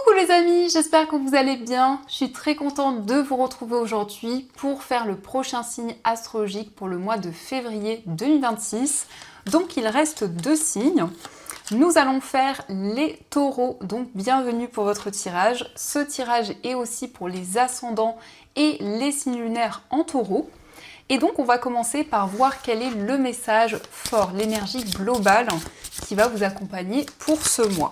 Coucou les amis, j'espère que vous allez bien. Je suis très contente de vous retrouver aujourd'hui pour faire le prochain signe astrologique pour le mois de février 2026. Donc il reste 2 signes. Nous allons faire les taureaux, donc bienvenue pour votre tirage. Ce tirage est aussi pour les ascendants et les signes lunaires en taureau. Et donc on va commencer par voir quel est le message fort, l'énergie globale qui va vous accompagner pour ce mois.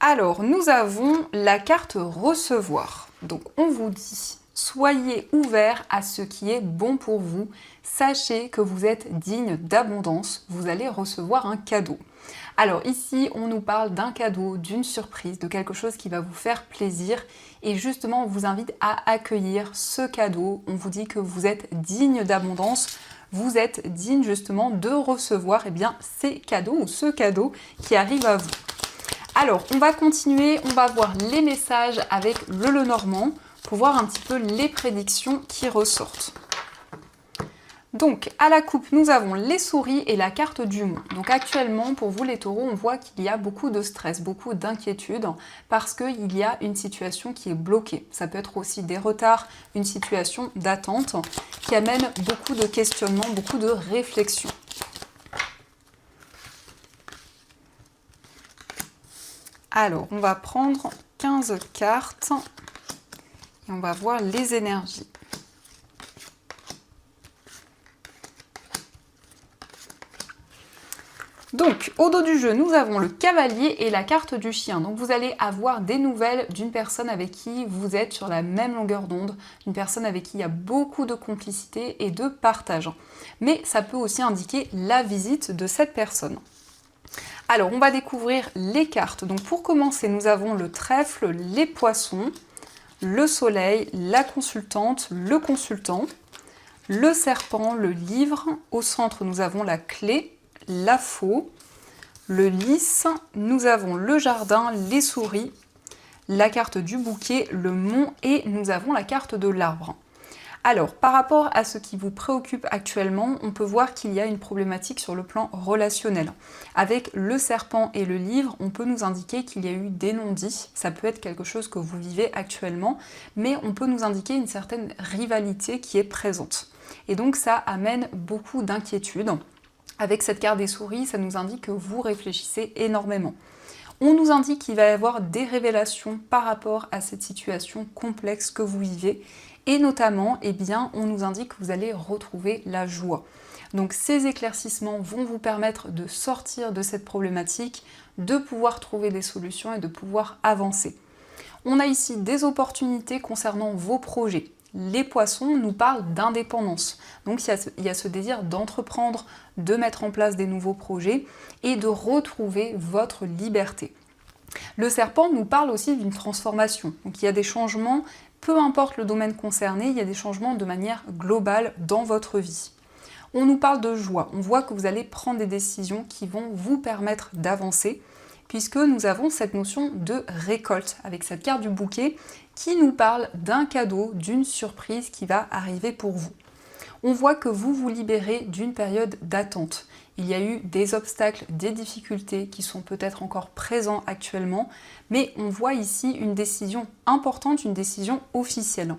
Alors, nous avons la carte recevoir. Donc, on vous dit, soyez ouverts à ce qui est bon pour vous. Sachez que vous êtes digne d'abondance. Vous allez recevoir un cadeau. Alors ici, on nous parle d'un cadeau, d'une surprise, de quelque chose qui va vous faire plaisir. Et justement, on vous invite à accueillir ce cadeau. On vous dit que vous êtes digne d'abondance. Vous êtes digne justement de recevoir ces cadeaux ou ce cadeau qui arrive à vous. Alors, on va continuer, on va voir les messages avec le Lenormand pour voir un petit peu les prédictions qui ressortent. Donc, à la coupe, nous avons les souris et la carte du monde. Donc actuellement, pour vous les taureaux, on voit qu'il y a beaucoup de stress, beaucoup d'inquiétude parce qu'il y a une situation qui est bloquée. Ça peut être aussi des retards, une situation d'attente qui amène beaucoup de questionnements, beaucoup de réflexions. Alors, on va prendre 15 cartes et on va voir les énergies. Donc, au dos du jeu, nous avons le cavalier et la carte du chien. Donc, vous allez avoir des nouvelles d'une personne avec qui vous êtes sur la même longueur d'onde, d'une personne avec qui il y a beaucoup de complicité et de partage. Mais ça peut aussi indiquer la visite de cette personne. Alors, on va découvrir les cartes. Donc, pour commencer, nous avons le trèfle, les poissons, le soleil, la consultante, le consultant, le serpent, le livre. Au centre, nous avons la clé, la faux, le lys. Nous avons le jardin, les souris, la carte du bouquet, le mont et nous avons la carte de l'arbre. Alors, par rapport à ce qui vous préoccupe actuellement, on peut voir qu'il y a une problématique sur le plan relationnel. Avec le serpent et le livre, on peut nous indiquer qu'il y a eu des non-dits. Ça peut être quelque chose que vous vivez actuellement, mais on peut nous indiquer une certaine rivalité qui est présente. Et donc, ça amène beaucoup d'inquiétude. Avec cette carte des souris, ça nous indique que vous réfléchissez énormément. On nous indique qu'il va y avoir des révélations par rapport à cette situation complexe que vous vivez. Et notamment, on nous indique que vous allez retrouver la joie. Donc ces éclaircissements vont vous permettre de sortir de cette problématique, de pouvoir trouver des solutions et de pouvoir avancer. On a ici des opportunités concernant vos projets. Les poissons nous parlent d'indépendance. Donc il y a ce désir d'entreprendre, de mettre en place des nouveaux projets et de retrouver votre liberté. Le serpent nous parle aussi d'une transformation. Donc il y a des changements. Peu importe le domaine concerné, il y a des changements de manière globale dans votre vie. On nous parle de joie, on voit que vous allez prendre des décisions qui vont vous permettre d'avancer, puisque nous avons cette notion de récolte, avec cette carte du bouquet, qui nous parle d'un cadeau, d'une surprise qui va arriver pour vous. On voit que vous vous libérez d'une période d'attente. Il y a eu des obstacles, des difficultés qui sont peut-être encore présents actuellement, mais on voit ici une décision importante, une décision officielle.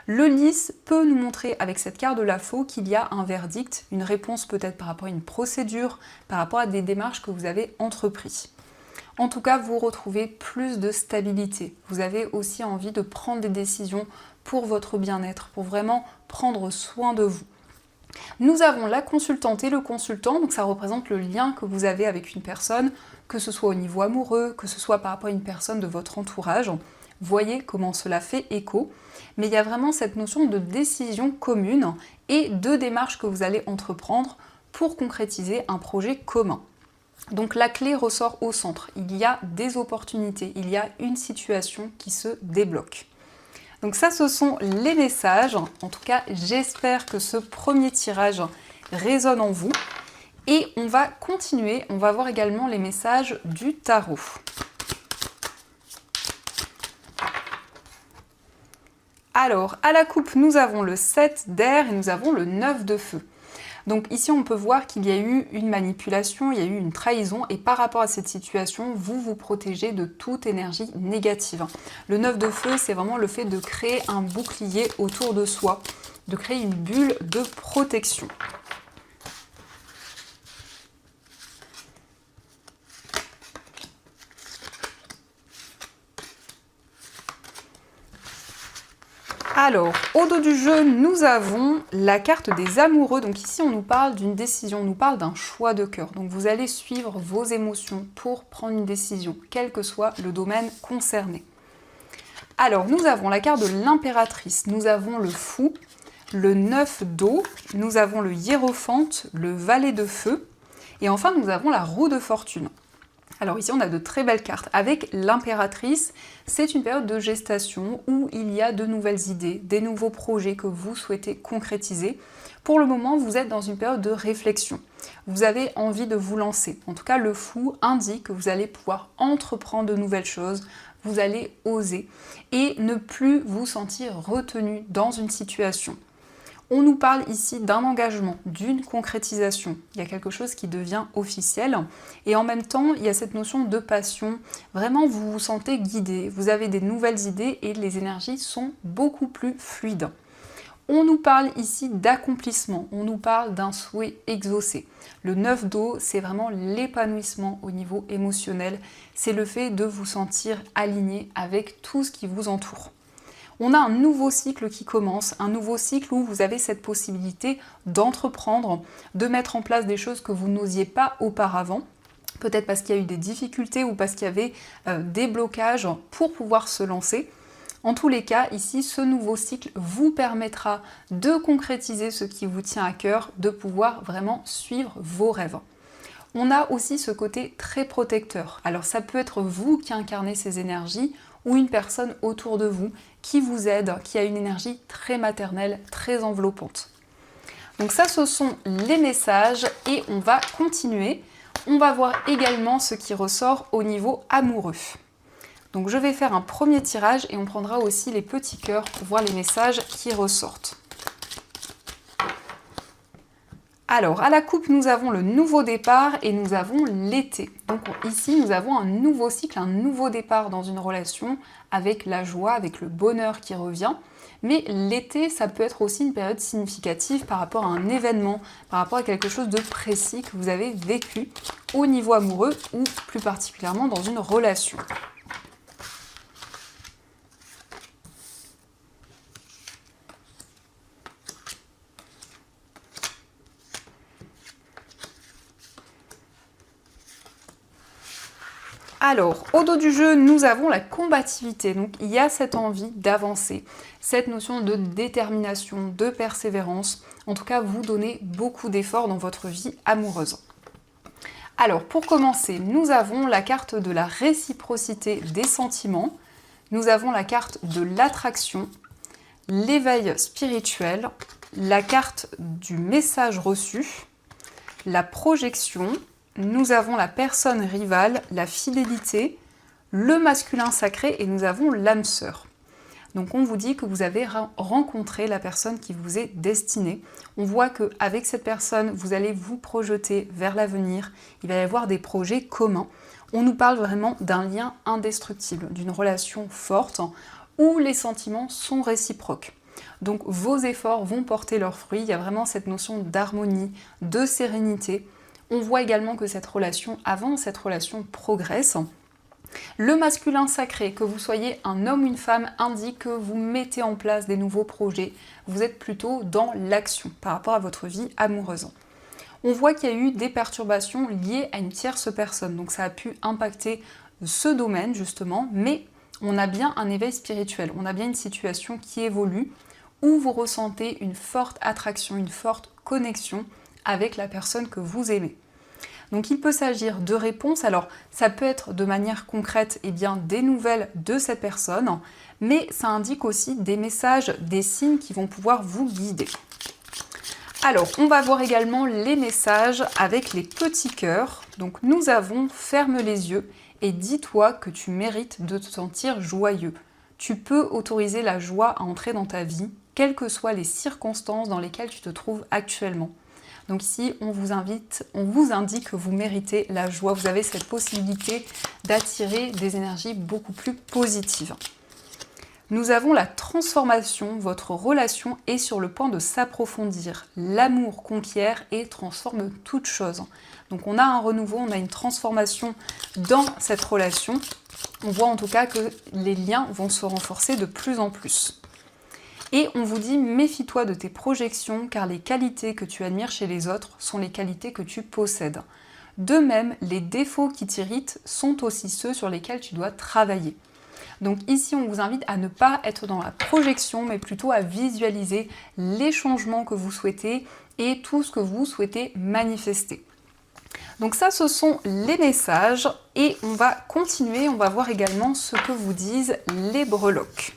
Le lys peut nous montrer avec cette carte de la faux qu'il y a un verdict, une réponse peut-être par rapport à une procédure, par rapport à des démarches que vous avez entreprises. En tout cas, vous retrouvez plus de stabilité. Vous avez aussi envie de prendre des décisions pour votre bien-être, pour vraiment prendre soin de vous. Nous avons la consultante et le consultant, donc ça représente le lien que vous avez avec une personne, que ce soit au niveau amoureux, que ce soit par rapport à une personne de votre entourage. Voyez comment cela fait écho. Mais il y a vraiment cette notion de décision commune et de démarche que vous allez entreprendre pour concrétiser un projet commun. Donc la clé ressort au centre. Il y a des opportunités, il y a une situation qui se débloque. Donc ça, ce sont les messages. En tout cas, j'espère que ce premier tirage résonne en vous. Et on va continuer, on va voir également les messages du tarot. Alors, à la coupe, nous avons le 7 d'air et nous avons le 9 de feu. Donc ici, on peut voir qu'il y a eu une manipulation, il y a eu une trahison, et par rapport à cette situation, vous vous protégez de toute énergie négative. Le 9 de feu, c'est vraiment le fait de créer un bouclier autour de soi, de créer une bulle de protection. Alors, au dos du jeu, nous avons la carte des amoureux. Donc ici, on nous parle d'une décision, on nous parle d'un choix de cœur. Donc vous allez suivre vos émotions pour prendre une décision, quel que soit le domaine concerné. Alors, nous avons la carte de l'impératrice, nous avons le fou, le 9 d'eau, nous avons le hiérophante, le valet de feu, et enfin, nous avons la roue de fortune. Alors ici, on a de très belles cartes. Avec l'impératrice, c'est une période de gestation où il y a de nouvelles idées, des nouveaux projets que vous souhaitez concrétiser. Pour le moment, vous êtes dans une période de réflexion. Vous avez envie de vous lancer. En tout cas, le fou indique que vous allez pouvoir entreprendre de nouvelles choses, vous allez oser et ne plus vous sentir retenu dans une situation. On nous parle ici d'un engagement, d'une concrétisation. Il y a quelque chose qui devient officiel. Et en même temps, il y a cette notion de passion. Vraiment, vous vous sentez guidé, vous avez des nouvelles idées et les énergies sont beaucoup plus fluides. On nous parle ici d'accomplissement, on nous parle d'un souhait exaucé. Le 9 d'eau, c'est vraiment l'épanouissement au niveau émotionnel. C'est le fait de vous sentir aligné avec tout ce qui vous entoure. On a un nouveau cycle qui commence, un nouveau cycle où vous avez cette possibilité d'entreprendre, de mettre en place des choses que vous n'osiez pas auparavant, peut-être parce qu'il y a eu des difficultés ou parce qu'il y avait des blocages pour pouvoir se lancer. En tous les cas, ici, ce nouveau cycle vous permettra de concrétiser ce qui vous tient à cœur, de pouvoir vraiment suivre vos rêves. On a aussi ce côté très protecteur. Alors ça peut être vous qui incarnez ces énergies ou une personne autour de vous qui vous aide, qui a une énergie très maternelle, très enveloppante. Donc ça, ce sont les messages et on va continuer. On va voir également ce qui ressort au niveau amoureux. Donc je vais faire un premier tirage et on prendra aussi les petits cœurs pour voir les messages qui ressortent. Alors, à la coupe, nous avons le nouveau départ et nous avons l'été. Donc ici, nous avons un nouveau cycle, un nouveau départ dans une relation avec la joie, avec le bonheur qui revient. Mais l'été, ça peut être aussi une période significative par rapport à un événement, par rapport à quelque chose de précis que vous avez vécu au niveau amoureux ou plus particulièrement dans une relation. Alors, au dos du jeu, nous avons la combativité. Donc, il y a cette envie d'avancer, cette notion de détermination, de persévérance. En tout cas, vous donnez beaucoup d'efforts dans votre vie amoureuse. Alors, pour commencer, nous avons la carte de la réciprocité des sentiments. Nous avons la carte de l'attraction, l'éveil spirituel, la carte du message reçu, la projection. Nous avons la personne rivale, la fidélité, le masculin sacré et nous avons l'âme sœur. Donc on vous dit que vous avez rencontré la personne qui vous est destinée. On voit qu'avec cette personne, vous allez vous projeter vers l'avenir. Il va y avoir des projets communs. On nous parle vraiment d'un lien indestructible, d'une relation forte où les sentiments sont réciproques. Donc vos efforts vont porter leurs fruits. Il y a vraiment cette notion d'harmonie, de sérénité. On voit également que cette relation avance, cette relation progresse. Le masculin sacré, que vous soyez un homme ou une femme, indique que vous mettez en place des nouveaux projets. Vous êtes plutôt dans l'action par rapport à votre vie amoureuse. On voit qu'il y a eu des perturbations liées à une tierce personne. Donc ça a pu impacter ce domaine justement, mais on a bien un éveil spirituel. On a bien une situation qui évolue où vous ressentez une forte attraction, une forte connexion avec la personne que vous aimez. Donc il peut s'agir de réponses, alors ça peut être de manière concrète des nouvelles de cette personne, mais ça indique aussi des messages, des signes qui vont pouvoir vous guider. Alors on va voir également les messages avec les petits cœurs. Donc nous avons ferme les yeux et dis-toi que tu mérites de te sentir joyeux. Tu peux autoriser la joie à entrer dans ta vie, quelles que soient les circonstances dans lesquelles tu te trouves actuellement. Donc ici, on vous indique que vous méritez la joie. Vous avez cette possibilité d'attirer des énergies beaucoup plus positives. Nous avons la transformation, votre relation est sur le point de s'approfondir. L'amour conquiert et transforme toute chose. Donc on a un renouveau, on a une transformation dans cette relation. On voit en tout cas que les liens vont se renforcer de plus en plus. Et on vous dit, méfie-toi de tes projections car les qualités que tu admires chez les autres sont les qualités que tu possèdes. De même, les défauts qui t'irritent sont aussi ceux sur lesquels tu dois travailler. Donc ici, on vous invite à ne pas être dans la projection, mais plutôt à visualiser les changements que vous souhaitez et tout ce que vous souhaitez manifester. Donc ça, ce sont les messages et on va continuer, on va voir également ce que vous disent les breloques.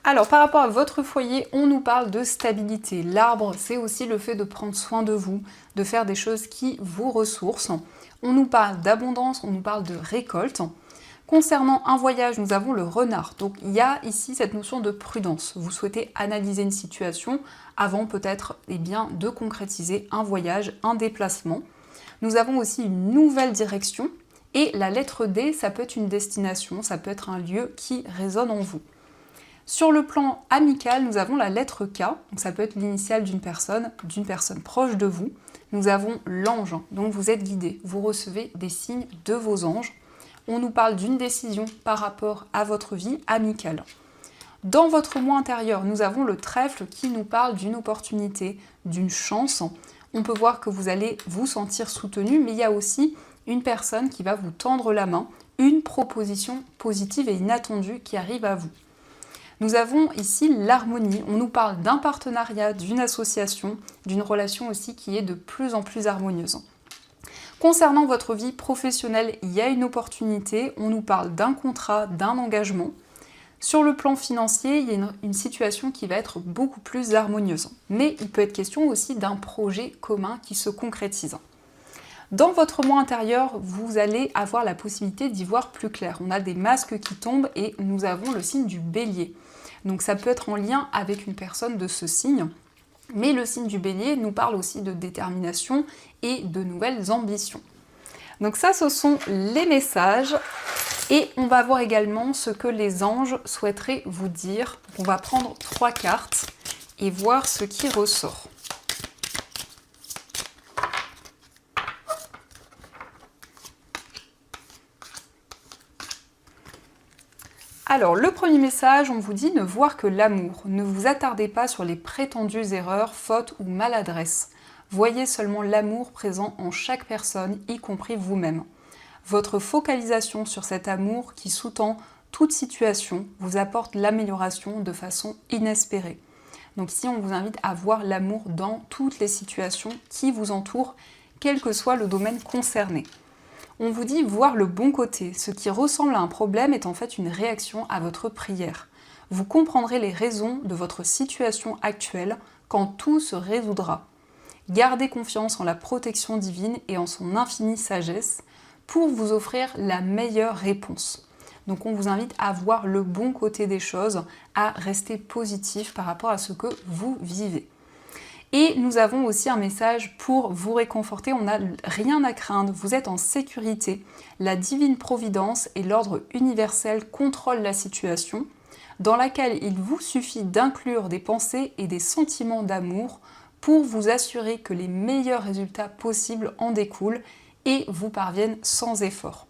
Alors, par rapport à votre foyer, on nous parle de stabilité. L'arbre, c'est aussi le fait de prendre soin de vous, de faire des choses qui vous ressourcent. On nous parle d'abondance, on nous parle de récolte. Concernant un voyage, nous avons le renard. Donc, il y a ici cette notion de prudence. Vous souhaitez analyser une situation avant peut-être de concrétiser un voyage, un déplacement. Nous avons aussi une nouvelle direction. Et la lettre D, ça peut être une destination, ça peut être un lieu qui résonne en vous. Sur le plan amical, nous avons la lettre K, donc ça peut être l'initiale d'une personne proche de vous. Nous avons l'ange, donc vous êtes guidé, vous recevez des signes de vos anges. On nous parle d'une décision par rapport à votre vie amicale. Dans votre moi intérieur, nous avons le trèfle qui nous parle d'une opportunité, d'une chance. On peut voir que vous allez vous sentir soutenu, mais il y a aussi une personne qui va vous tendre la main, une proposition positive et inattendue qui arrive à vous. Nous avons ici l'harmonie, on nous parle d'un partenariat, d'une association, d'une relation aussi qui est de plus en plus harmonieuse. Concernant votre vie professionnelle, il y a une opportunité, on nous parle d'un contrat, d'un engagement. Sur le plan financier, il y a une situation qui va être beaucoup plus harmonieuse. Mais il peut être question aussi d'un projet commun qui se concrétise. Dans votre moi intérieur, vous allez avoir la possibilité d'y voir plus clair. On a des masques qui tombent et nous avons le signe du bélier. Donc ça peut être en lien avec une personne de ce signe. Mais le signe du bélier nous parle aussi de détermination et de nouvelles ambitions. Donc ça, ce sont les messages. Et on va voir également ce que les anges souhaiteraient vous dire. On va prendre 3 cartes et voir ce qui ressort. Alors, le premier message, on vous dit ne voir que l'amour. Ne vous attardez pas sur les prétendues erreurs, fautes ou maladresses. Voyez seulement l'amour présent en chaque personne, y compris vous-même. Votre focalisation sur cet amour qui sous-tend toute situation vous apporte l'amélioration de façon inespérée. Donc ici, on vous invite à voir l'amour dans toutes les situations qui vous entourent, quel que soit le domaine concerné. On vous dit voir le bon côté. Ce qui ressemble à un problème est en fait une réaction à votre prière. Vous comprendrez les raisons de votre situation actuelle quand tout se résoudra. Gardez confiance en la protection divine et en son infinie sagesse pour vous offrir la meilleure réponse. Donc on vous invite à voir le bon côté des choses, à rester positif par rapport à ce que vous vivez. Et nous avons aussi un message pour vous réconforter, on n'a rien à craindre, vous êtes en sécurité. La divine providence et l'ordre universel contrôlent la situation, dans laquelle il vous suffit d'inclure des pensées et des sentiments d'amour pour vous assurer que les meilleurs résultats possibles en découlent et vous parviennent sans effort.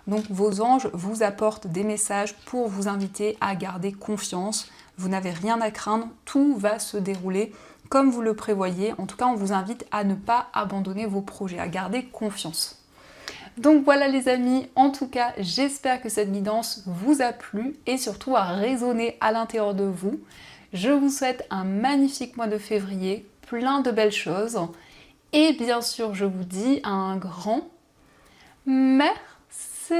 Donc vos anges vous apportent des messages pour vous inviter à garder confiance. Vous n'avez rien à craindre, tout va se dérouler comme vous le prévoyez. En tout cas, on vous invite à ne pas abandonner vos projets, à garder confiance. Donc voilà les amis, en tout cas, j'espère que cette guidance vous a plu et surtout a résonné à l'intérieur de vous. Je vous souhaite un magnifique mois de février, plein de belles choses. Et bien sûr, je vous dis un grand merci.